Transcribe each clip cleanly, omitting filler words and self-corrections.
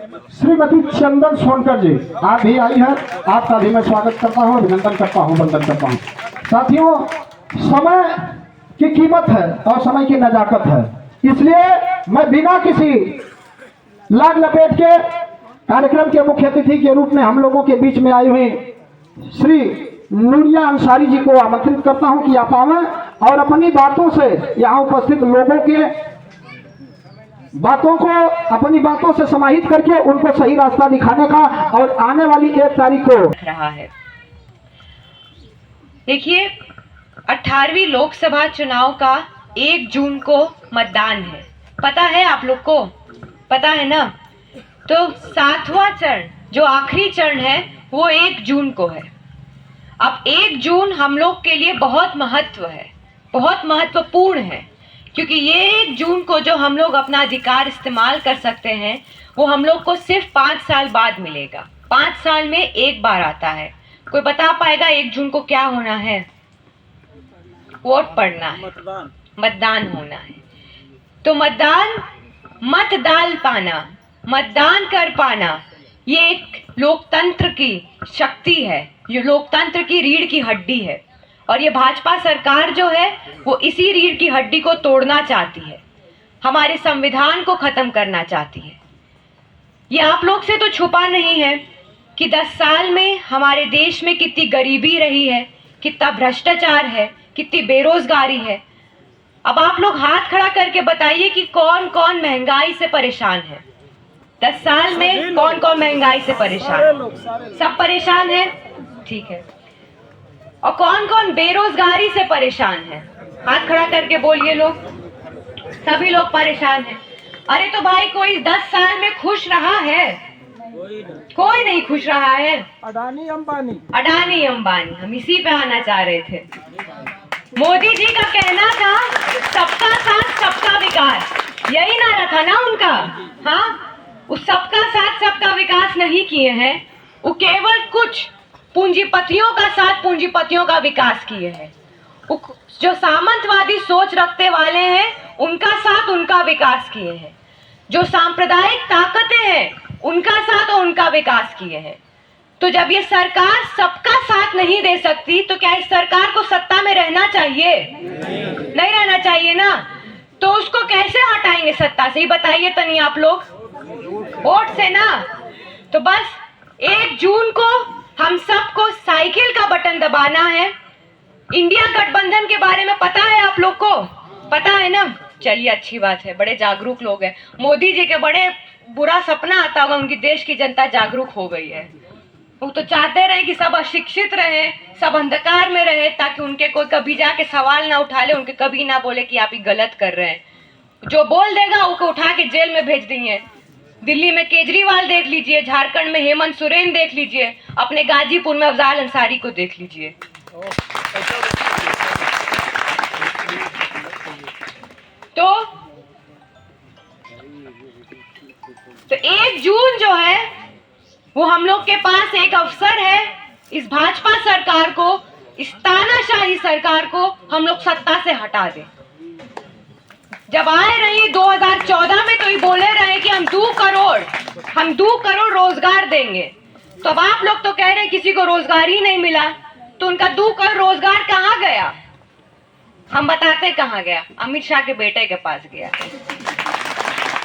श्रीमती चंदन सोनकर जी, आप भी आई हैं, आपका भी मैं स्वागत करता हूँ, अभिनंदन करता हूँ, वंदन करता हूँ। साथियों, समय की कीमत है और समय की नजाकत है, इसलिए मैं बिना किसी लाग लपेट के कार्यक्रम के मुख्य अतिथि के रूप में हम लोगों के बीच में आई हुई श्री नूरिया अंसारी जी को आमंत्रित करता हूं कि आप आवें और अपनी बातों से यहाँ उपस्थित लोगों के बातों को अपनी बातों से समाहित करके उनको सही रास्ता दिखाने का और आने वाली 1 तारीख को रहा है। देखिए, 18वीं लोकसभा चुनाव का 1 जून को मतदान है, पता है आप लोग को? पता है ना? तो 7वां चरण जो आखिरी चरण है वो 1 जून को है। अब 1 जून हम लोग के लिए बहुत महत्व है, बहुत महत्वपूर्ण है, क्योंकि ये 1 जून को जो हम लोग अपना अधिकार इस्तेमाल कर सकते हैं वो हम लोग को सिर्फ 5 साल बाद मिलेगा। 5 साल में एक बार आता है। कोई बता पाएगा 1 जून को क्या होना है? वोट पड़ना है, मतदान होना है। तो मतदान, मत डाल पाना, मतदान कर पाना, ये एक लोकतंत्र की शक्ति है, ये लोकतंत्र की रीढ़ की हड्डी है। और ये भाजपा सरकार जो है वो इसी रीढ़ की हड्डी को तोड़ना चाहती है, हमारे संविधान को खत्म करना चाहती है। ये आप लोग से तो छुपा नहीं है कि 10 साल में हमारे देश में कितनी गरीबी रही है, कितना भ्रष्टाचार है, कितनी बेरोजगारी है। अब आप लोग हाथ खड़ा करके बताइए कि कौन कौन महंगाई से परेशान है। 10 साल में कौन कौन महंगाई से परेशान है? सब परेशान है, ठीक है। और कौन कौन बेरोजगारी से परेशान है? हाथ खड़ा करके बोलिए लोग। सभी लोग परेशान हैं। अरे तो भाई कोई 10 साल में खुश रहा है? कोई नहीं खुश रहा है। अडानी अंबानी, अडानी अंबानी, हम इसी पे आना चाह रहे थे। मोदी जी का कहना था सबका साथ सबका विकास, यही नारा था ना उनका। हाँ, उस सबका साथ सबका विकास नहीं किए हैं, वो केवल कुछ पूंजीपतियों का साथ पूंजीपतियों का विकास किए हैं। जो सामंतवादी सोच रखते वाले हैं उनका साथ उनका विकास किए हैं। जो सांप्रदायिक ताकतें हैं उनका साथ और उनका विकास किए हैं। तो जब ये सरकार सबका साथ नहीं दे सकती तो क्या इस सरकार को सत्ता में रहना चाहिए? नहीं रहना चाहिए ना। तो उसको कैसे हटाएंगे सत्ता से, बताइए तनी आप लोग? वोट से ना। तो बस 1 जून को हम सबको साइकिल का बटन दबाना है। इंडिया गठबंधन के बारे में पता है आप लोग को? पता है ना? चलिए, अच्छी बात है, बड़े जागरूक लोग हैं। मोदी जी के बड़े बुरा सपना आता होगा, उनकी देश की जनता जागरूक हो गई है। वो तो चाहते रहे कि सब अशिक्षित रहे, सब अंधकार में रहे, ताकि उनके कोई कभी जाके सवाल ना उठा ले, उनके कभी ना बोले कि आप ये गलत कर रहे हैं। जो बोल देगा उसको उठा के जेल में भेज देंगे। दिल्ली में केजरीवाल देख लीजिए, झारखंड में हेमंत सोरेन देख लीजिए, अपने गाजीपुर में अफजाल अंसारी को देख लीजिए। तो 1 जून जो है वो हम लोग के पास एक अवसर है, इस भाजपा सरकार को, इस तानाशाही सरकार को हम लोग सत्ता से हटा दें। जब आए रही 2014 में तो ये बोले रहे कि हम 2 करोड़ रोजगार देंगे। तो अब आप लोग तो कह रहे हैं किसी को रोजगार ही नहीं मिला, तो उनका 2 करोड़ रोजगार कहाँ गया? हम बताते कहाँ गया। अमित शाह के बेटे के पास गया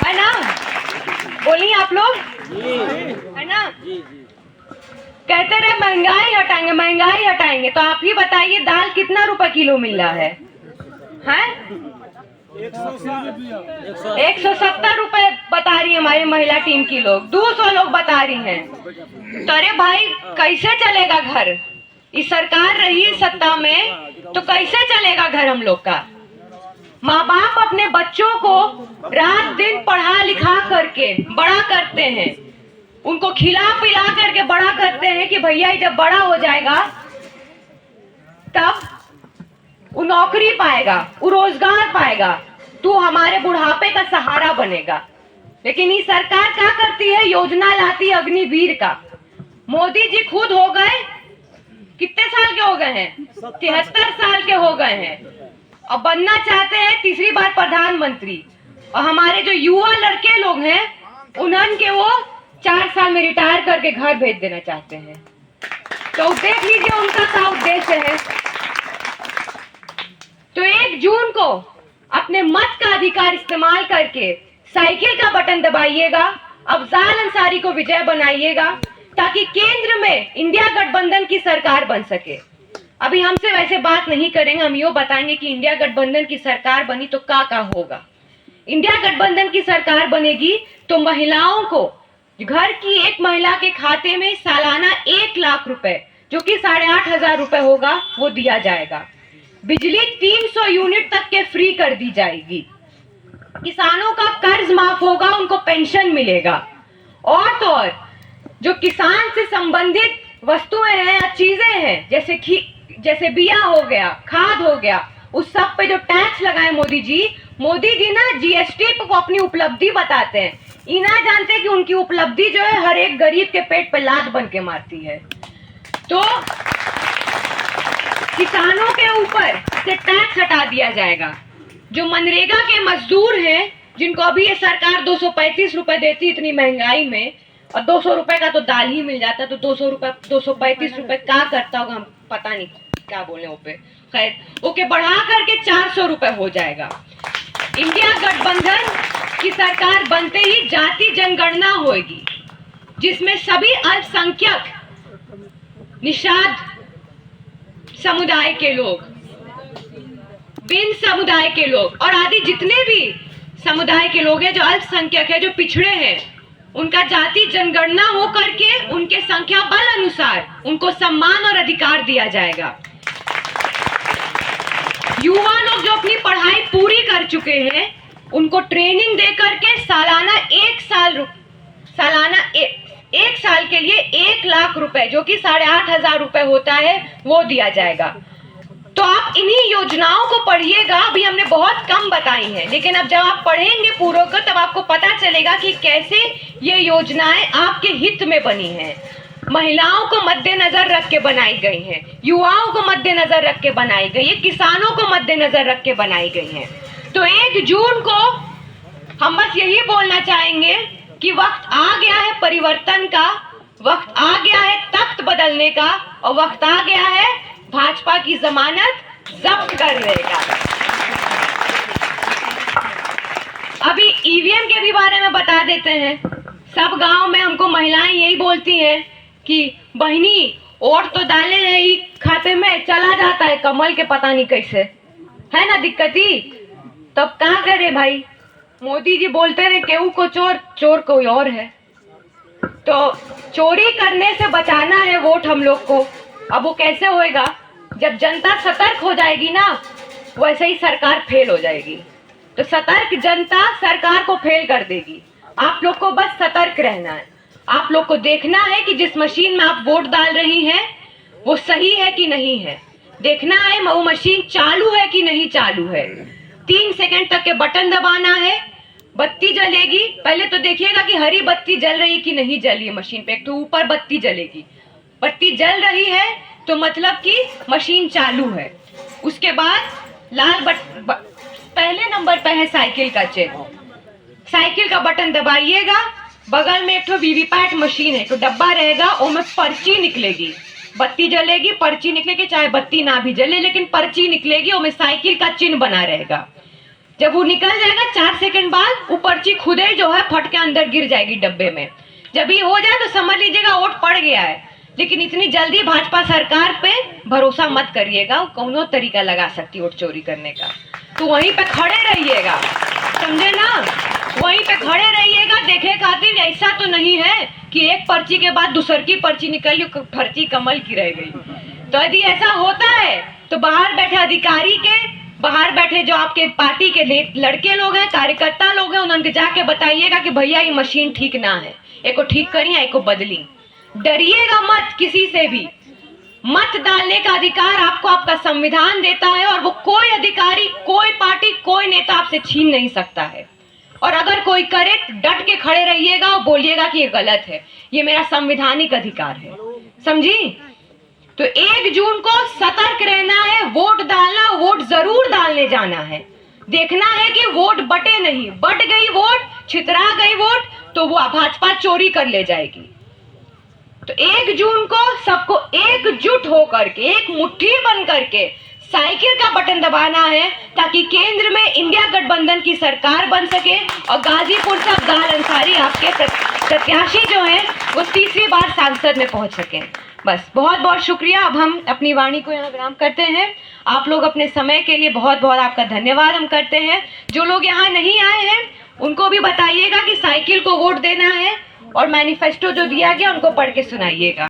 है ना? बोलिए आप लोग, है ना? कहते रहे महंगाई हटाएंगे, महंगाई हटाएंगे। तो आप ही बताइए दाल कितना रुपए किलो मिल रहा है? 170 रुपए बता रही है हमारी महिला टीम की लोग, 200 लोग बता रही हैं। तो अरे भाई कैसे चलेगा घर? इस सरकार रही सत्ता में तो कैसे चलेगा घर हम लोग का? माँ बाप अपने बच्चों को रात दिन पढ़ा लिखा करके बड़ा करते हैं, उनको खिला पिला करके बड़ा करते हैं कि भैया जब बड़ा हो जाएगा तब वो नौकरी पाएगा, वो रोजगार पाएगा, तू हमारे बुढ़ापे का सहारा बनेगा। लेकिन ये सरकार क्या करती है? योजना लाती अग्निवीर का। मोदी जी खुद हो गए, कितने साल के हो गए हैं? 73 साल के हो गए हैं। अब बनना चाहते हैं तीसरी बार प्रधानमंत्री। और हमारे जो युवा लड़के लोग हैं उन्हन के वो 4 साल में रिटायर करके घर भेज देना चाहते हैं। तो देख लीजिए उनका क्या उद्देश्य है। तो 1 जून को अपने मत का अधिकार इस्तेमाल करके साइकिल का बटन दबाइएगा, अफजाल अंसारी को विजय बनाइएगा, ताकि केंद्र में इंडिया गठबंधन की सरकार बन सके। अभी हमसे वैसे बात नहीं करेंगे, हम यो बताएंगे कि इंडिया गठबंधन की सरकार बनी तो क्या होगा। इंडिया गठबंधन की सरकार बनेगी तो महिलाओं को, घर की एक महिला के खाते में सालाना 1 लाख रुपए, जो कि 8,500 रुपए होगा, वो दिया जाएगा। बिजली 300 यूनिट तक के फ्री कर दी जाएगी। किसानों का कर्ज माफ होगा, उनको पेंशन मिलेगा। और तो और जो किसान से संबंधित वस्तुएं हैं या चीजें हैं, जैसे बिया हो गया, खाद हो गया, उस सब पे जो टैक्स लगाए मोदी जी ना जीएसटी को अपनी उपलब्धि बताते हैं। ये ना जानते कि उनकी उपलब्धि जो है हर एक गरीब के पेट पे लात बन के मारती है। तो किसानों के ऊपर से टैक्स हटा दिया जाएगा। जो मनरेगा के मजदूर हैं, जिनको अभी ये सरकार 235 रुपए देती इतनी महंगाई में, और 200 रुपए का तो दाल ही मिल जाता, तो 235 रुपए क्या करता होगा, हम पता नहीं क्या बोले वो पे। खैर ओके, बढ़ा करके 400 रुपए हो जाएगा। इंडिया गठबंधन की सरकार बनते ही जाति जनगणना होगी, जिसमें सभी अल्पसंख्यक, निषाद समुदाय के लोग, बिन समुदाय के लोग और आदि जितने भी समुदाय के लोग हैं जो अल्पसंख्यक है, जो पिछड़े हैं, उनका जाति जनगणना हो करके उनके संख्या बल अनुसार उनको सम्मान और अधिकार दिया जाएगा। युवा लोग जो अपनी पढ़ाई पूरी कर चुके हैं, उनको ट्रेनिंग दे करके सालाना एक साल के लिए 1 लाख रुपए, जो कि 8,500 रुपए होता है, वो दिया जाएगा। तो आप इन्हीं योजनाओं को पढ़िएगा। अभी हमने बहुत कम बताई हैं, लेकिन अब जब आप पढ़ेंगे पूरों को, तब आपको पता चलेगा कि कैसे ये योजनाएं आपके हित में बनी हैं। महिलाओं को मद्देनजर रख के बनाई गई हैं, युवाओं को मद्देनजर रख के बनाई गई है, किसानों को मद्देनजर रख के बनाई गई हैं। तो 1 जून को हम बस यही बोलना चाहेंगे कि वक्त आ गया है परिवर्तन का, वक्त आ गया है तख्त बदलने का, और वक्त आ गया है भाजपा की जमानत जब्त करने का। अभी ईवीएम के भी बारे में बता देते हैं। सब गांव में हमको महिलाएं यही बोलती हैं कि बहनी वोट तो डाले हैं, ही खाते में चला जाता है कमल के, पता नहीं कैसे, है ना दिक्कती। तब क्या करे भाई, मोदी जी बोलते रहे केहू को चोर, चोर कोई और है। तो चोरी करने से बचाना है वोट हम लोग को। अब वो कैसे होएगा, जब जनता सतर्क हो जाएगी ना, वैसे ही सरकार फेल हो जाएगी। तो सतर्क जनता सरकार को फेल कर देगी। आप लोग को बस सतर्क रहना है। आप लोग को देखना है कि जिस मशीन में आप वोट डाल रही हैं वो सही है कि नहीं है। देखना है वो मशीन चालू है कि नहीं चालू है। 3 सेकंड तक के बटन दबाना है, बत्ती जलेगी। पहले तो देखिएगा कि हरी बत्ती जल रही कि नहीं जल रही है मशीन पे। एक तो ऊपर बत्ती जलेगी, बत्ती जल रही है तो मतलब कि मशीन चालू है। उसके बाद लाल पहले नंबर पे है साइकिल का चिन्ह, साइकिल का बटन दबाइएगा। बगल में एक तो वीवीपैट मशीन है, तो डब्बा रहेगा, उसमें पर्ची निकलेगी, बत्ती जलेगी, पर्ची निकलेगी, चाहे बत्ती ना भी जले लेकिन पर्ची निकलेगी, उसमें साइकिल का चिन्ह बना रहेगा। जब वो निकल जाएगा 4 सेकंड बाद वो पर्ची खुद ही जो है फट के अंदर गिर जाएगी डब्बे में। जब ये हो जाए तो समझ लीजिएगा वोट पड़ गया है। लेकिन इतनी जल्दी भाजपा सरकार पे भरोसा मत करिएगा, कौनो तरीका लगा सकती वोट चोरी करने का। तो वहीं पे खड़े रहिएगा, समझे ना, वहीं पे खड़े रहिएगा। देखे खातिर ऐसा तो नहीं है कि एक पर्ची के बाद दूसर की पर्ची निकली, पर्ची कमल की रह गई। तो यदि ऐसा होता है तो बाहर बैठे अधिकारी के, बाहर बैठे जो आपके पार्टी के लड़के लोग हैं, कार्यकर्ता लोग हैं, उन्हें जाके बताइएगा कि भैया ये मशीन ठीक ना है, एको ठीक करी, एको बदली। डरिएगा मत किसी से भी। मत डालने का अधिकार आपको आपका संविधान देता है, और वो कोई अधिकारी, कोई पार्टी, कोई नेता आपसे छीन नहीं सकता है। और अगर कोई करे डट के खड़े रहिएगा और बोलिएगा कि ये गलत है, ये मेरा संवैधानिक अधिकार है, समझी। तो 1 जून को सतर्क रहना है, वोट डालना, वोट जरूर डालने जाना है। देखना है कि वोट बटे नहीं, बट गई वोट, छितरा गई वोट, तो वो भाजपा चोरी कर ले जाएगी। तो 1 जून को सबको एकजुट होकर के, एक मुट्ठी बन करके साइकिल का बटन दबाना है, ताकि केंद्र में इंडिया गठबंधन की सरकार बन सके और गाजीपुर से अब्दाल अंसारी आपके प्रत्याशी जो हैं वो तीसरी बार सांसद में पहुंच सके। बस बहुत बहुत शुक्रिया। अब हम अपनी वाणी को यहाँ विराम करते हैं। आप लोग अपने समय के लिए बहुत बहुत आपका धन्यवाद हम करते हैं। जो लोग यहाँ नहीं आए हैं उनको भी बताइएगा कि साइकिल को वोट देना है और मैनिफेस्टो जो दिया गया उनको पढ़ के सुनाइएगा।